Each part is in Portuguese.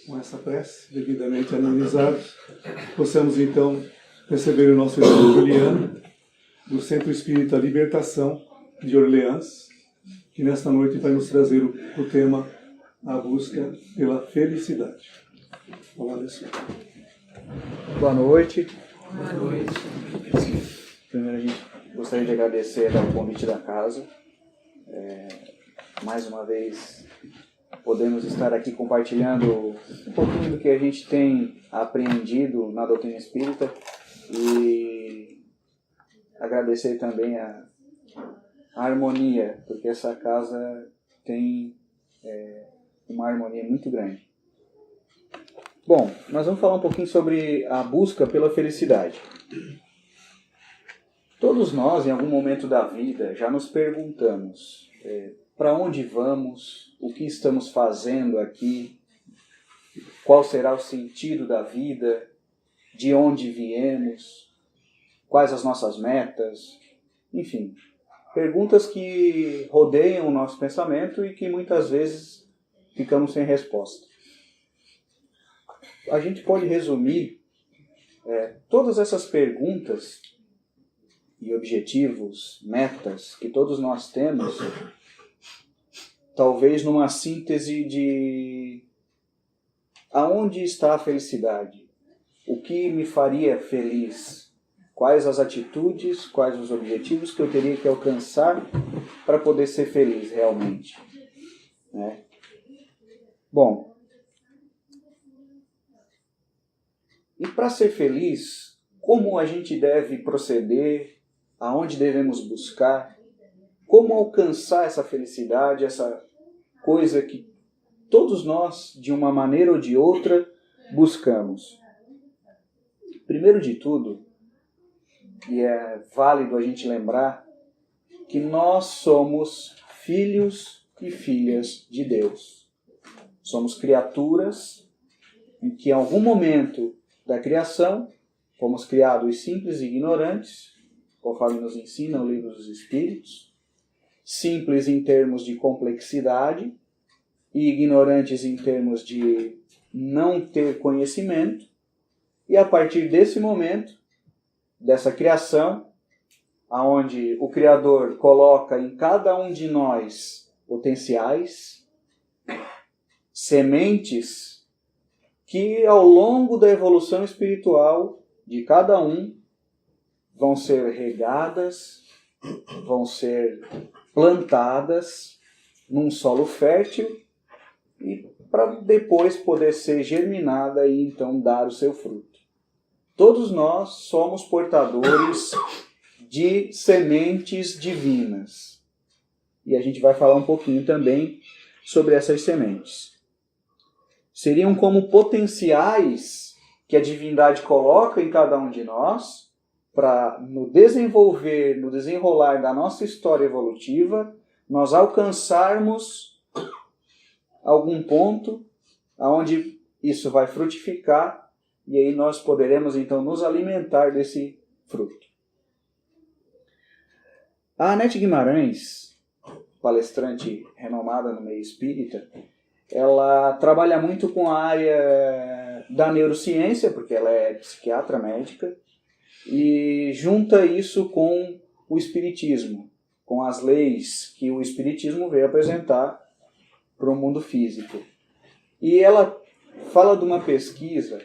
Com essa prece devidamente analisada, possamos então receber o nosso irmão Juliano, do Centro Espírita Libertação de Orleans, que nesta noite vai nos trazer o tema A Busca pela Felicidade. Olá, pessoal. Boa noite. Boa noite. Primeiro a gente gostaria de agradecer ao convite da casa. Mais uma vez podemos estar aqui compartilhando um pouquinho do que a gente tem aprendido na doutrina espírita e agradecer também a harmonia, porque essa casa tem uma harmonia muito grande. Bom, nós vamos falar um pouquinho sobre a busca pela felicidade. Todos nós, em algum momento da vida, já nos perguntamos para onde vamos, o que estamos fazendo aqui, qual será o sentido da vida, de onde viemos, quais as nossas metas, enfim, perguntas que rodeiam o nosso pensamento e que muitas vezes ficamos sem resposta. A gente pode resumir todas essas perguntas e objetivos, metas que todos nós temos, talvez numa síntese de aonde está a felicidade, o que me faria feliz, quais as atitudes, quais os objetivos que eu teria que alcançar para poder ser feliz realmente. Né? Bom, e para ser feliz, como a gente deve proceder, aonde devemos buscar, como alcançar essa felicidade, essa coisa que todos nós, de uma maneira ou de outra, buscamos. Primeiro de tudo, e é válido a gente lembrar, que nós somos filhos e filhas de Deus. Somos criaturas em que em algum momento da criação fomos criados simples e ignorantes, conforme nos ensina o Livro dos Espíritos, simples em termos de complexidade e ignorantes em termos de não ter conhecimento, e a partir desse momento, dessa criação, aonde o Criador coloca em cada um de nós potenciais, sementes, que ao longo da evolução espiritual de cada um vão ser regadas, vão ser plantadas num solo fértil e para depois poder ser germinada e então dar o seu fruto. Todos nós somos portadores de sementes divinas. E a gente vai falar um pouquinho também sobre essas sementes. Seriam como potenciais que a divindade coloca em cada um de nós para, no desenvolver, no desenrolar da nossa história evolutiva, nós alcançarmos algum ponto onde isso vai frutificar e aí nós poderemos então nos alimentar desse fruto. A Anete Guimarães, palestrante renomada no meio espírita, ela trabalha muito com a área da neurociência, porque ela é psiquiatra médica, e junta isso com o espiritismo, com as leis que o espiritismo veio apresentar para o mundo físico. E ela fala de uma pesquisa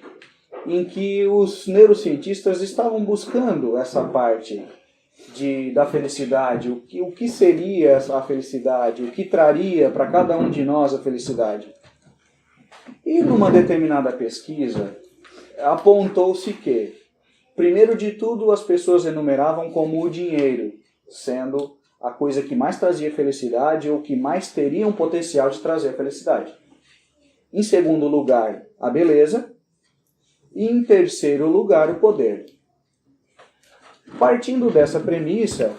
em que os neurocientistas estavam buscando essa parte da felicidade, o que seria a felicidade, o que traria para cada um de nós a felicidade. E numa determinada pesquisa, apontou-se que, primeiro de tudo, as pessoas enumeravam como o dinheiro, sendo a coisa que mais trazia felicidade ou que mais teria um potencial de trazer felicidade. Em segundo lugar, a beleza. E em terceiro lugar, o poder. Partindo dessa premissa,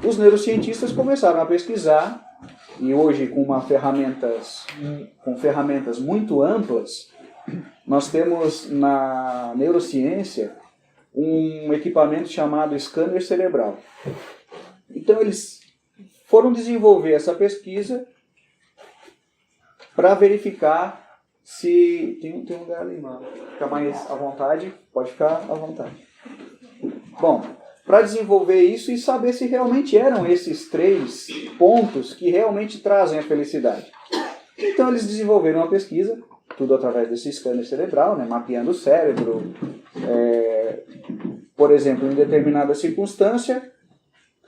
os neurocientistas começaram a pesquisar, e hoje com ferramentas muito amplas, nós temos na neurociência um equipamento chamado scanner cerebral. Então eles foram desenvolver essa pesquisa para verificar se... Tem um lugar ali, mano. Fica mais à vontade, pode ficar à vontade. Bom, para desenvolver isso e saber se realmente eram esses 3 pontos que realmente trazem a felicidade. Então eles desenvolveram uma pesquisa, tudo através desse scanner cerebral, né, mapeando o cérebro. Por exemplo, em determinada circunstância,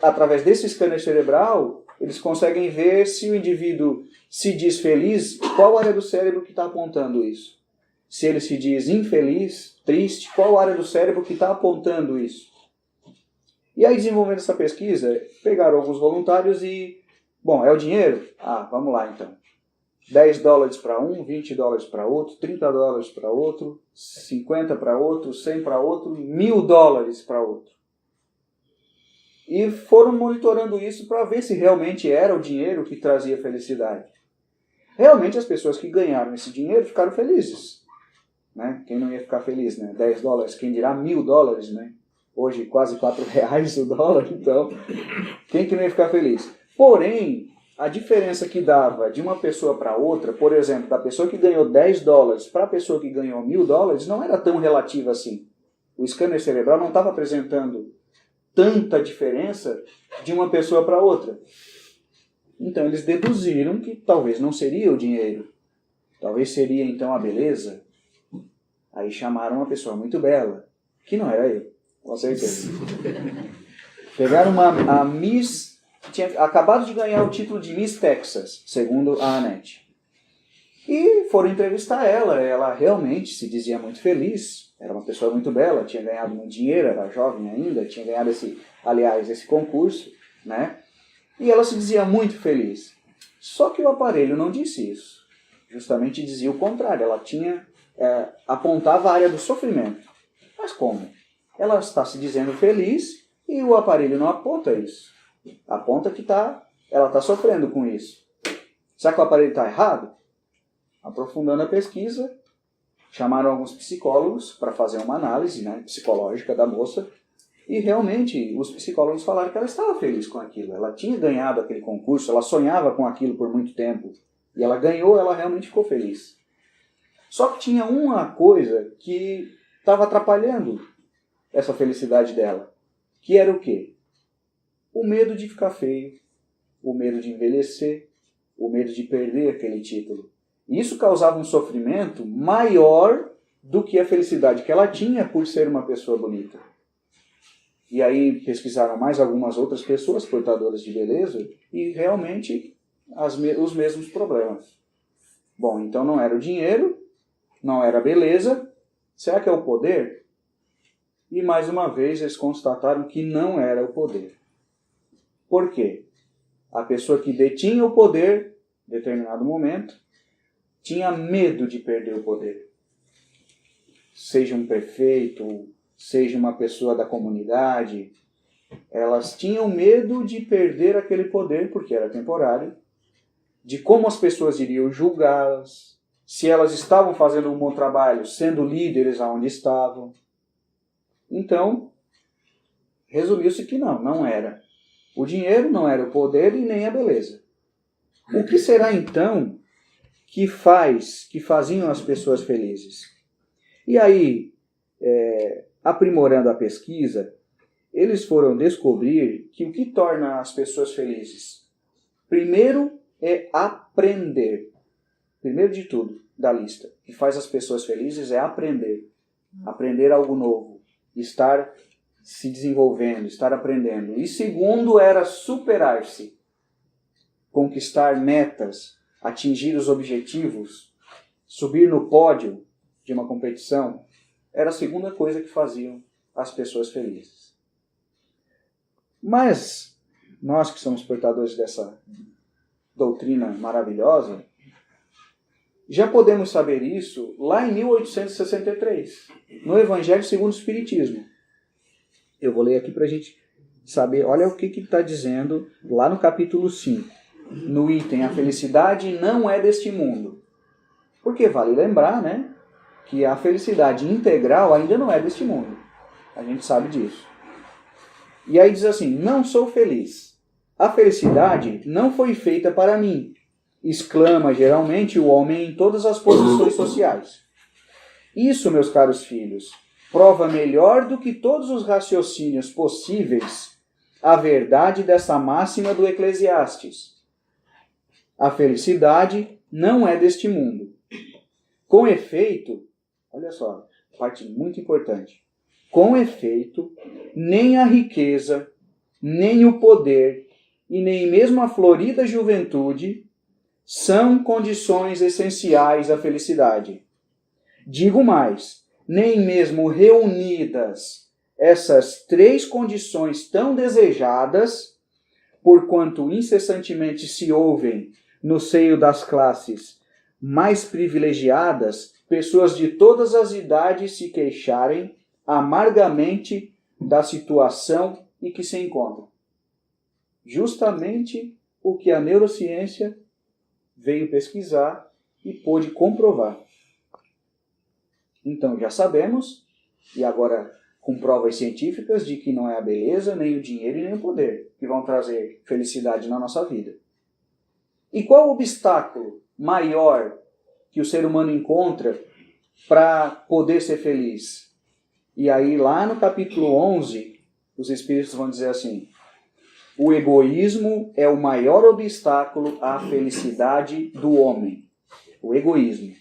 através desse scanner cerebral, eles conseguem ver se o indivíduo se diz feliz, qual área do cérebro que está apontando isso. Se ele se diz infeliz, triste, qual área do cérebro que está apontando isso. E aí, desenvolvendo essa pesquisa, pegaram alguns voluntários e... Bom, é o dinheiro? Ah, vamos lá então. $10 para um, $20 para outro, $30 para outro, 50 para outro, 100 para outro, $1.000 para outro. E foram monitorando isso para ver se realmente era o dinheiro que trazia felicidade. Realmente as pessoas que ganharam esse dinheiro ficaram felizes. Né? Quem não ia ficar feliz, né? $10, quem dirá $1.000, né? Hoje quase R$4 o dólar, então quem que não ia ficar feliz? Porém, a diferença que dava de uma pessoa para outra, por exemplo, da pessoa que ganhou $10 para a pessoa que ganhou $1.000, não era tão relativa assim. O scanner cerebral não estava apresentando tanta diferença de uma pessoa para outra. Então eles deduziram que talvez não seria o dinheiro, talvez seria então a beleza. Aí chamaram uma pessoa muito bela, que não era eu, com certeza. Pegaram a Miss, que tinha acabado de ganhar o título de Miss Texas, segundo a Annette. E foram entrevistar ela. Ela realmente se dizia muito feliz, era uma pessoa muito bela, tinha ganhado muito dinheiro, era jovem ainda, tinha ganhado esse concurso, né? E ela se dizia muito feliz. Só que o aparelho não disse isso. Justamente dizia o contrário. Ela apontava a área do sofrimento. Mas como? Ela está se dizendo feliz e o aparelho não aponta isso. Aponta que ela está sofrendo com isso. Será que o aparelho está errado? Aprofundando a pesquisa, chamaram alguns psicólogos para fazer uma análise, né, psicológica da moça. E realmente os psicólogos falaram que ela estava feliz com aquilo. Ela tinha ganhado aquele concurso, ela sonhava com aquilo por muito tempo. E ela ganhou, ela realmente ficou feliz. Só que tinha uma coisa que estava atrapalhando essa felicidade dela. Que era o quê? O medo de ficar feio, o medo de envelhecer, o medo de perder aquele título. E isso causava um sofrimento maior do que a felicidade que ela tinha por ser uma pessoa bonita. E aí pesquisaram mais algumas outras pessoas portadoras de beleza e realmente os mesmos problemas. Bom, então não era o dinheiro, não era a beleza, será que é o poder? E mais uma vez eles constataram que não era o poder. Por quê? A pessoa que detinha o poder, em determinado momento, tinha medo de perder o poder. Seja um prefeito, seja uma pessoa da comunidade, elas tinham medo de perder aquele poder, porque era temporário, de como as pessoas iriam julgá-las, se elas estavam fazendo um bom trabalho, sendo líderes aonde estavam. Então, resumiu-se que não era. O dinheiro não era o poder e nem a beleza. O que será então que faziam as pessoas felizes? E aí, aprimorando a pesquisa, eles foram descobrir que o que torna as pessoas felizes? Primeiro é aprender. Primeiro de tudo, da lista. O que faz as pessoas felizes é aprender. Aprender algo novo. Estar se desenvolvendo, estar aprendendo. E segundo era superar-se. Conquistar metas, atingir os objetivos, subir no pódio de uma competição. Era a segunda coisa que faziam as pessoas felizes. Mas nós que somos portadores dessa doutrina maravilhosa, já podemos saber isso lá em 1863, no Evangelho segundo o Espiritismo. Eu vou ler aqui para a gente saber, olha o que está dizendo lá no capítulo 5, no item A Felicidade Não É Deste Mundo. Porque vale lembrar, né, que a felicidade integral ainda não é deste mundo. A gente sabe disso. E aí diz assim, não sou feliz. A felicidade não foi feita para mim. exclama geralmente o homem em todas as posições sociais. Isso, meus caros filhos, prova melhor do que todos os raciocínios possíveis a verdade dessa máxima do Eclesiastes. A felicidade não é deste mundo. Com efeito, olha só, parte muito importante. Com efeito, nem a riqueza, nem o poder e nem mesmo a florida juventude são condições essenciais à felicidade. Digo mais, nem mesmo reunidas essas três condições tão desejadas, porquanto incessantemente se ouvem no seio das classes mais privilegiadas, pessoas de todas as idades se queixarem amargamente da situação em que se encontram. Justamente o que a neurociência veio pesquisar e pôde comprovar. Então já sabemos, e agora com provas científicas, de que não é a beleza, nem o dinheiro e nem o poder que vão trazer felicidade na nossa vida. E qual o obstáculo maior que o ser humano encontra para poder ser feliz? E aí lá no capítulo 11, os Espíritos vão dizer assim: o egoísmo é o maior obstáculo à felicidade do homem. O egoísmo.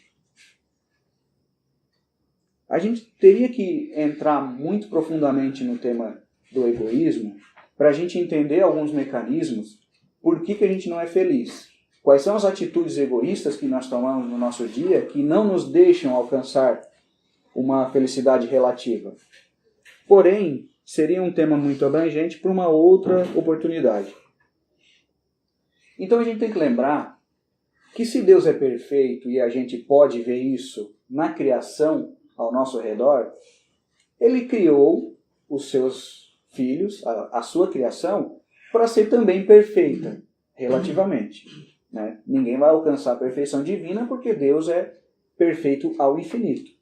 A gente teria que entrar muito profundamente no tema do egoísmo para a gente entender alguns mecanismos, por que a gente não é feliz. Quais são as atitudes egoístas que nós tomamos no nosso dia que não nos deixam alcançar uma felicidade relativa. Porém, seria um tema muito abrangente para uma outra oportunidade. Então a gente tem que lembrar que se Deus é perfeito e a gente pode ver isso na criação ao nosso redor, Ele criou os seus filhos, a sua criação, para ser também perfeita, relativamente. Né? Ninguém vai alcançar a perfeição divina porque Deus é perfeito ao infinito.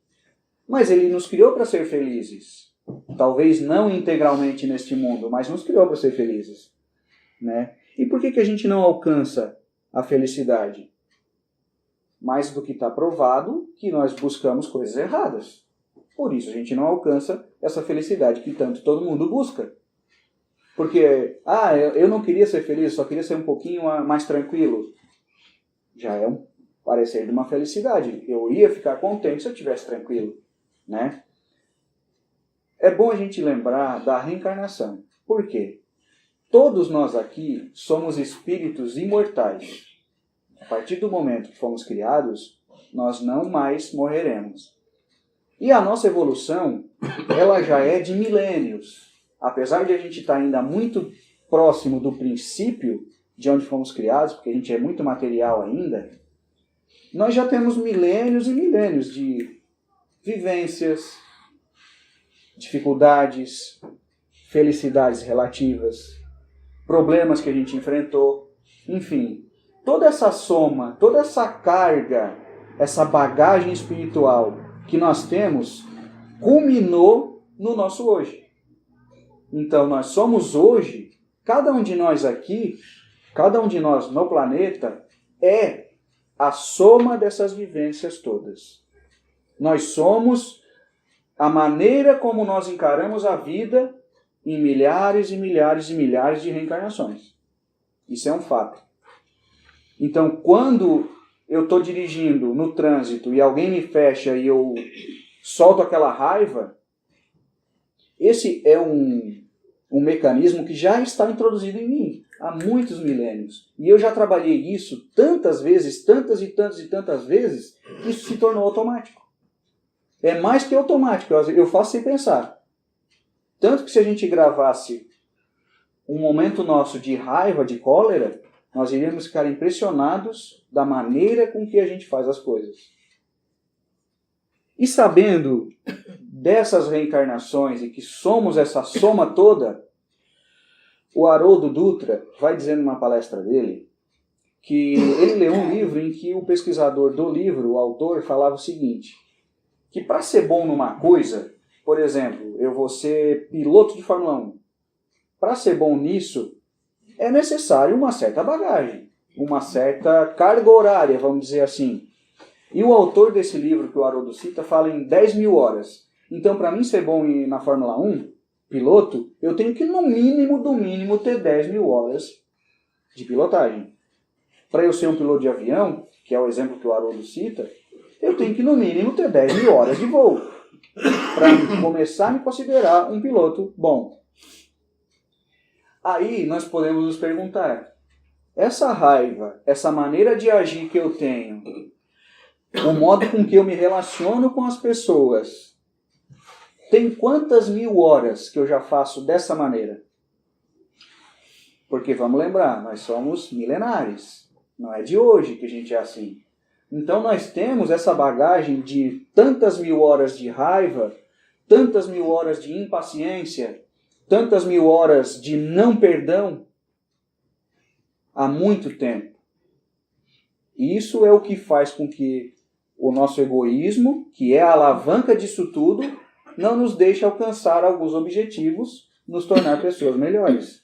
Mas Ele nos criou para ser felizes. Talvez não integralmente neste mundo, mas nos criou para ser felizes. Né? E por que a gente não alcança a felicidade? Mais do que está provado que nós buscamos coisas erradas. Por isso a gente não alcança essa felicidade que tanto todo mundo busca. Porque, eu não queria ser feliz, só queria ser um pouquinho mais tranquilo. Já é um parecer de uma felicidade. Eu ia ficar contente se eu estivesse tranquilo. Né? É bom a gente lembrar da reencarnação. Por quê? Todos nós aqui somos espíritos imortais. A partir do momento que fomos criados, nós não mais morreremos. E a nossa evolução, ela já é de milênios. Apesar de a gente estar ainda muito próximo do princípio de onde fomos criados, porque a gente é muito material ainda, nós já temos milênios e milênios de vivências, dificuldades, felicidades relativas, problemas que a gente enfrentou, enfim. Toda essa soma, toda essa carga, essa bagagem espiritual que nós temos, culminou no nosso hoje. Então nós somos hoje, cada um de nós aqui, cada um de nós no planeta, é a soma dessas vivências todas. Nós somos a maneira como nós encaramos a vida em milhares e milhares e milhares de reencarnações. Isso é um fato. Então, quando eu estou dirigindo no trânsito e alguém me fecha e eu solto aquela raiva, esse é um mecanismo que já está introduzido em mim há muitos milênios. E eu já trabalhei isso tantas vezes, tantas e tantas e tantas vezes, que isso se tornou automático. É mais que automático, eu faço sem pensar. Tanto que se a gente gravasse um momento nosso de raiva, de cólera, nós iríamos ficar impressionados da maneira com que a gente faz as coisas. E sabendo dessas reencarnações e que somos essa soma toda, o Haroldo Dutra vai dizer numa palestra dele que ele leu um livro em que o pesquisador do livro, o autor, falava o seguinte, que para ser bom numa coisa, por exemplo, eu vou ser piloto de Fórmula 1. Para ser bom nisso, é necessário uma certa bagagem. uma certa carga horária, vamos dizer assim. E o autor desse livro que o Haroldo cita fala em 10 mil horas. Então, para mim ser bom na Fórmula 1, piloto, eu tenho que, no mínimo, do mínimo, ter 10 mil horas de pilotagem. Para eu ser um piloto de avião, que é o exemplo que o Haroldo cita, eu tenho que, no mínimo, ter 10 mil horas de voo para começar a me considerar um piloto bom. Aí nós podemos nos perguntar, essa raiva, essa maneira de agir que eu tenho, o modo com que eu me relaciono com as pessoas, tem quantas mil horas que eu já faço dessa maneira? Porque vamos lembrar, nós somos milenares. Não é de hoje que a gente é assim. Então nós temos essa bagagem de tantas mil horas de raiva, tantas mil horas de impaciência, tantas mil horas de não perdão há muito tempo. E isso é o que faz com que o nosso egoísmo, que é a alavanca disso tudo, não nos deixe alcançar alguns objetivos, nos tornar pessoas melhores.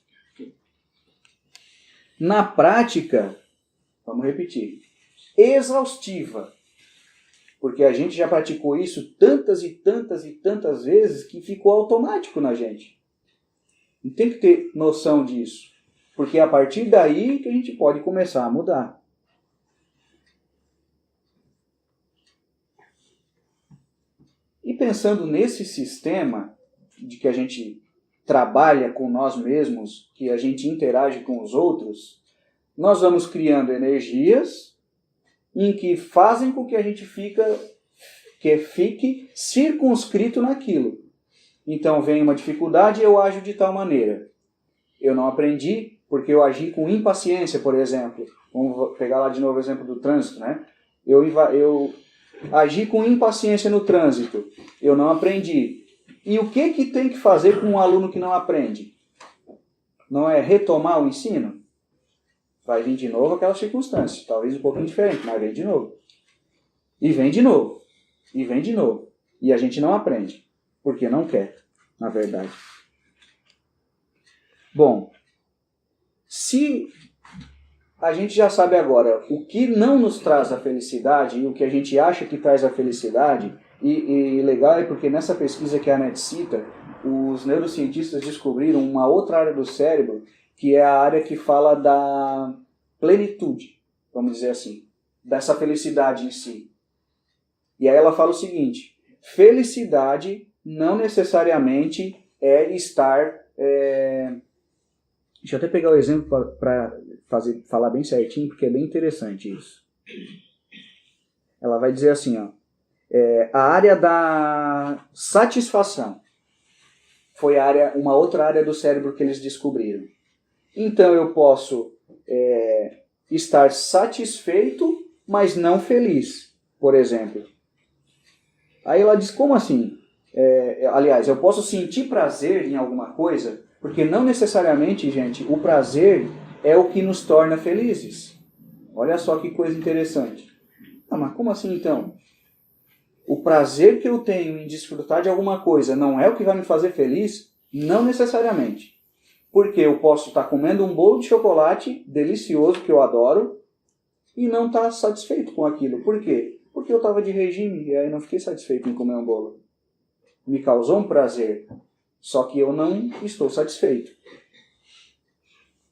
Na prática, vamos repetir, exaustiva, porque a gente já praticou isso tantas e tantas e tantas vezes que ficou automático na gente. E tem que ter noção disso, porque é a partir daí que a gente pode começar a mudar. E pensando nesse sistema de que a gente trabalha com nós mesmos, que a gente interage com os outros, nós vamos criando energias em que fazem com que a gente fique circunscrito naquilo. Então vem uma dificuldade e eu ajo de tal maneira. Eu não aprendi porque eu agi com impaciência, por exemplo. Vamos pegar lá de novo o exemplo do trânsito, né? Eu agi com impaciência no trânsito. Eu não aprendi. E o que tem que fazer com um aluno que não aprende? Não é retomar o ensino? Vai vir de novo aquela circunstância. Talvez um pouquinho diferente, mas vem de novo. E vem de novo. E vem de novo. E a gente não aprende. Porque não quer, na verdade. Bom, se a gente já sabe agora o que não nos traz a felicidade e o que a gente acha que traz a felicidade, e legal é porque nessa pesquisa que a Annette cita, os neurocientistas descobriram uma outra área do cérebro, que é a área que fala da plenitude, vamos dizer assim, dessa felicidade em si. E aí ela fala o seguinte, felicidade não necessariamente é estar... Deixa eu até pegar o exemplo para falar bem certinho, porque é bem interessante isso. Ela vai dizer assim, ó, a área da satisfação foi uma outra área do cérebro que eles descobriram. Então eu posso estar satisfeito, mas não feliz, por exemplo. Aí ela diz, como assim? Aliás, eu posso sentir prazer em alguma coisa, porque não necessariamente, gente, o prazer é o que nos torna felizes. Olha só que coisa interessante. Ah, mas como assim então? O prazer que eu tenho em desfrutar de alguma coisa não é o que vai me fazer feliz? Não necessariamente. Porque eu posso estar comendo um bolo de chocolate delicioso, que eu adoro, e não estar satisfeito com aquilo. Por quê? Porque eu estava de regime e aí não fiquei satisfeito em comer um bolo. Me causou um prazer, só que eu não estou satisfeito.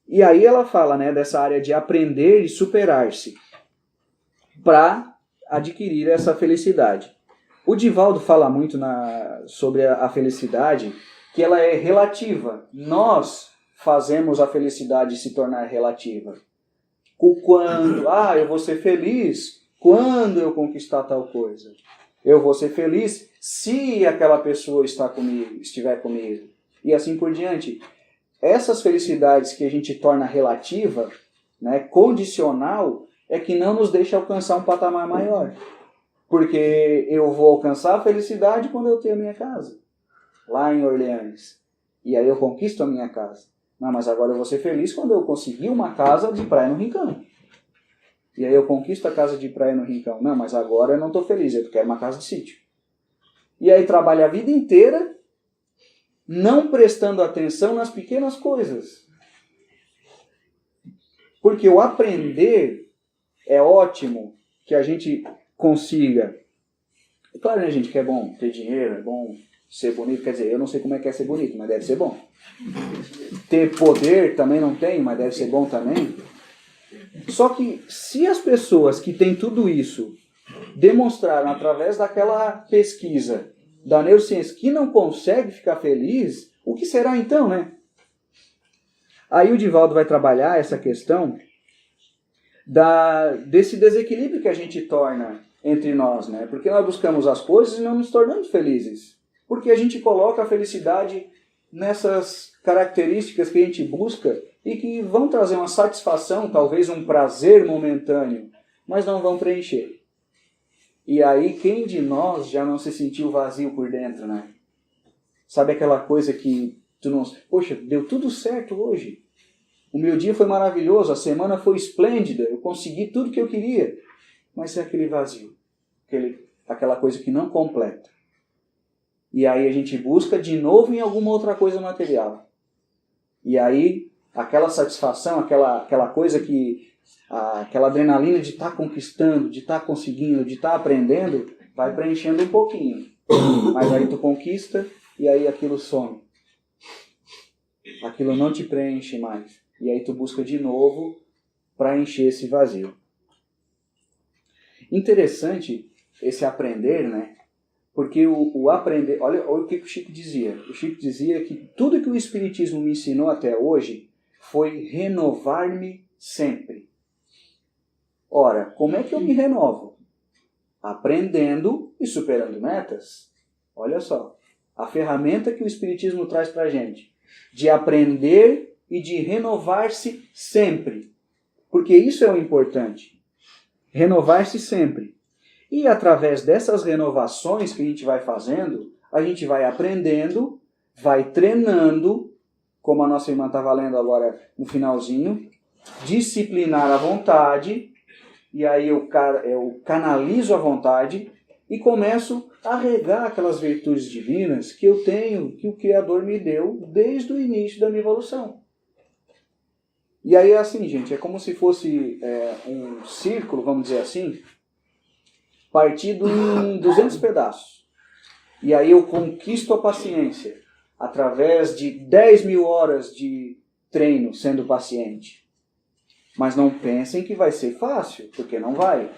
E aí ela fala, né, dessa área de aprender e superar-se para adquirir essa felicidade. O Divaldo fala muito sobre a felicidade, que ela é relativa. Nós fazemos a felicidade se tornar relativa. Quando, eu vou ser feliz quando eu conquistar tal coisa. Eu vou ser feliz se aquela pessoa estiver comigo. E assim por diante. Essas felicidades que a gente torna relativa, né, condicional, é que não nos deixa alcançar um patamar maior. Porque eu vou alcançar a felicidade quando eu tenho a minha casa, lá em Orleans. E aí eu conquisto a minha casa. Não, mas agora eu vou ser feliz quando eu conseguir uma casa de praia no Rincão. E aí eu conquisto a casa de praia no Rincão. Não, mas agora eu não estou feliz, eu quero uma casa de sítio. E aí trabalha a vida inteira não prestando atenção nas pequenas coisas. Porque o aprender é ótimo que a gente consiga. É claro, né, gente, que é bom ter dinheiro, é bom ser bonito. Quer dizer, eu não sei como é que é ser bonito, mas deve ser bom. Ter poder também não tem, mas deve ser bom também. Só que se as pessoas que têm tudo isso demonstraram através daquela pesquisa da neurociência que não consegue ficar feliz, o que será então, né? Aí o Divaldo vai trabalhar essa questão desse desequilíbrio que a gente torna entre nós, né? Porque nós buscamos as coisas e não nos tornamos felizes. Porque a gente coloca a felicidade nessas características que a gente busca e que vão trazer uma satisfação, talvez um prazer momentâneo, mas não vão preencher. E aí, quem de nós já não se sentiu vazio por dentro, né? Sabe aquela coisa que tu não... Poxa, deu tudo certo hoje. O meu dia foi maravilhoso, a semana foi esplêndida, eu consegui tudo que eu queria. Mas é aquele vazio, aquela coisa que não completa. E aí a gente busca de novo em alguma outra coisa material. E aí, aquela satisfação, aquela coisa que... aquela adrenalina de estar conquistando, de estar conseguindo, de estar aprendendo, vai preenchendo um pouquinho. Mas aí tu conquista e aí aquilo some. Aquilo não te preenche mais. E aí tu busca de novo para encher esse vazio. Interessante esse aprender, né? Porque o aprender... Olha o que o Chico dizia. O Chico dizia que tudo que o Espiritismo me ensinou até hoje foi renovar-me sempre. Ora, como é que eu me renovo? Aprendendo e superando metas. Olha só, a ferramenta que o Espiritismo traz para a gente. De aprender e de renovar-se sempre. Porque isso é o importante. Renovar-se sempre. E através dessas renovações que a gente vai fazendo, a gente vai aprendendo, vai treinando, como a nossa irmã estava lendo agora no finalzinho, disciplinar a vontade, e aí eu canalizo a vontade e começo a regar aquelas virtudes divinas que eu tenho, que o Criador me deu desde o início da minha evolução. E aí é assim, gente, é como se fosse um círculo, vamos dizer assim, partido em 200 pedaços. E aí eu conquisto a paciência através de 10.000 horas de treino sendo paciente. Mas não pensem que vai ser fácil, porque não vai.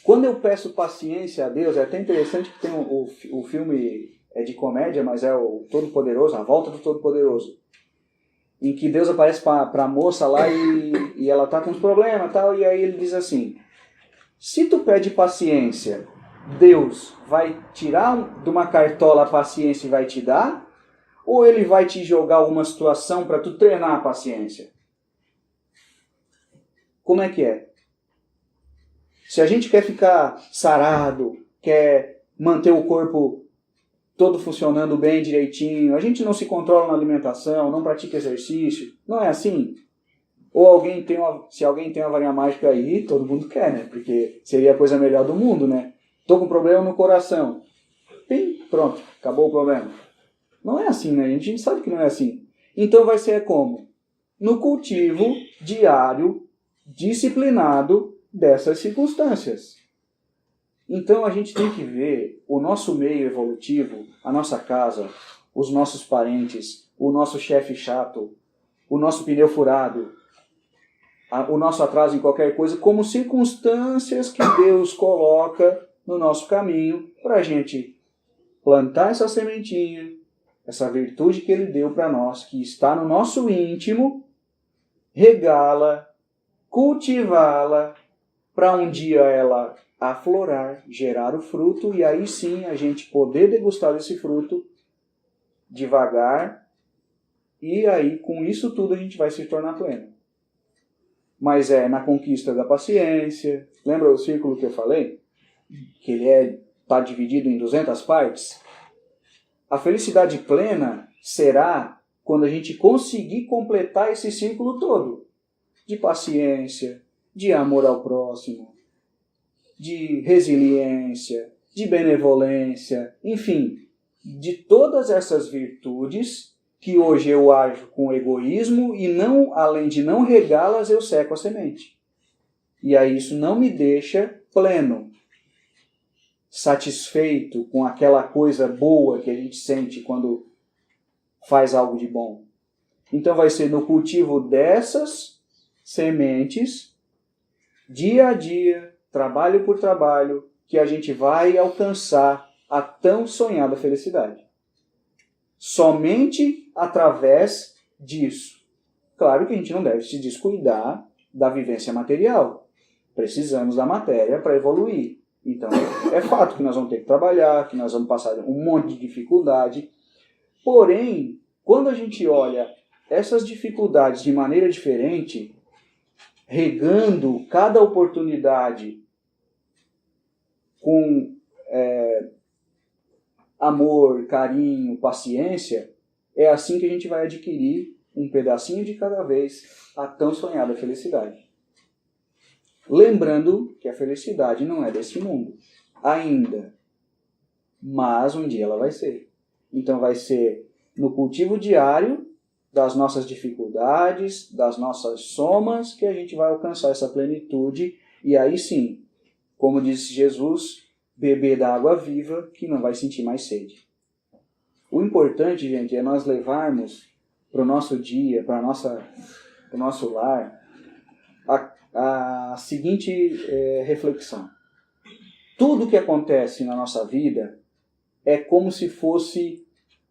Quando eu peço paciência a Deus, é até interessante que tem o filme é de comédia, mas é o Todo-Poderoso, A Volta do Todo-Poderoso, em que Deus aparece para a moça lá e ela está com uns problemas e tal, e aí ele diz assim: se tu pede paciência, Deus vai tirar de uma cartola a paciência e vai te dar? Ou ele vai te jogar alguma situação para tu treinar a paciência? Como é que é? Se a gente quer ficar sarado, quer manter o corpo todo funcionando bem direitinho, a gente não se controla na alimentação, não pratica exercício, não é assim? Ou se alguém tem uma varinha mágica aí, todo mundo quer, né? Porque seria a coisa melhor do mundo, né? Tô com problema no coração. Pim, pronto, acabou o problema. Não é assim, né? A gente sabe que não é assim. Então vai ser como? No cultivo diário, disciplinado dessas circunstâncias. Então a gente tem que ver o nosso meio evolutivo, a nossa casa, os nossos parentes, o nosso chefe chato, o nosso pneu furado, o nosso atraso em qualquer coisa, como circunstâncias que Deus coloca no nosso caminho para a gente plantar essa sementinha, essa virtude que Ele deu para nós, que está no nosso íntimo, regá-la, cultivá-la, para um dia ela aflorar, gerar o fruto, e aí sim a gente poder degustar esse fruto devagar, e aí com isso tudo a gente vai se tornar pleno. Mas é na conquista da paciência. Lembra o círculo que eu falei? Que ele está dividido em 200 partes? A felicidade plena será quando a gente conseguir completar esse círculo todo. De paciência, de amor ao próximo, de resiliência, de benevolência, enfim, de todas essas virtudes que hoje eu ajo com egoísmo e não, além de não regá-las, eu seco a semente. E aí isso não me deixa pleno, satisfeito com aquela coisa boa que a gente sente quando faz algo de bom. Então vai ser no cultivo dessas sementes, dia a dia, trabalho por trabalho, que a gente vai alcançar a tão sonhada felicidade. Somente através disso. Claro que a gente não deve se descuidar da vivência material. Precisamos da matéria para evoluir. Então, é fato que nós vamos ter que trabalhar, que nós vamos passar um monte de dificuldade. Porém, quando a gente olha essas dificuldades de maneira diferente, regando cada oportunidade com amor, carinho, paciência, é assim que a gente vai adquirir um pedacinho de cada vez a tão sonhada felicidade. Lembrando que a felicidade não é desse mundo, ainda. Mas um dia ela vai ser. Então vai ser no cultivo diário das nossas dificuldades, das nossas somas, que a gente vai alcançar essa plenitude. E aí sim, como disse Jesus, beber da água viva que não vai sentir mais sede. O importante, gente, é nós levarmos para o nosso dia, para o nosso lar, a seguinte reflexão. Tudo que acontece na nossa vida é como se fosse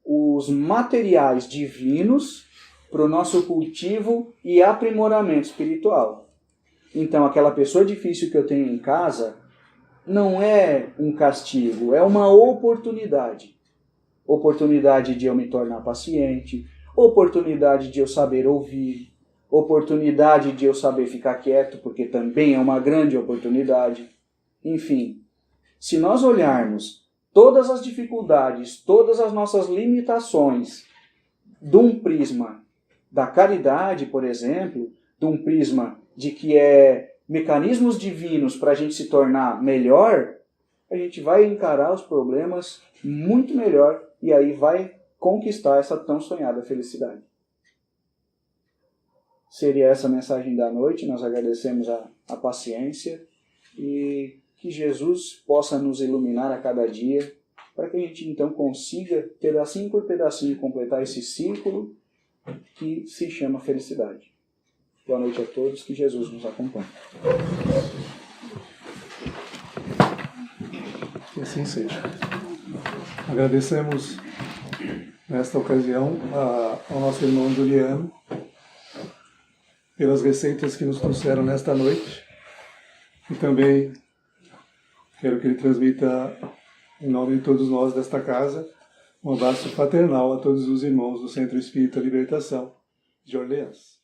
os materiais divinos para o nosso cultivo e aprimoramento espiritual. Então, aquela pessoa difícil que eu tenho em casa não é um castigo, é uma oportunidade. Oportunidade de eu me tornar paciente, oportunidade de eu saber ouvir, oportunidade de eu saber ficar quieto, porque também é uma grande oportunidade. Enfim, se nós olharmos todas as dificuldades, todas as nossas limitações de um prisma da caridade, por exemplo, de um prisma de que é mecanismos divinos para a gente se tornar melhor, a gente vai encarar os problemas muito melhor e aí vai conquistar essa tão sonhada felicidade. Seria essa a mensagem da noite. Nós agradecemos a paciência e que Jesus possa nos iluminar a cada dia para que a gente então consiga, pedacinho por pedacinho, completar esse círculo que se chama felicidade. Boa noite a todos, que Jesus nos acompanhe. Que assim seja. Agradecemos nesta ocasião ao nosso irmão Juliano pelas receitas que nos trouxeram nesta noite e também quero que ele transmita, em nome de todos nós desta casa, um abraço fraternal a todos os irmãos do Centro Espírita Libertação de Orleans.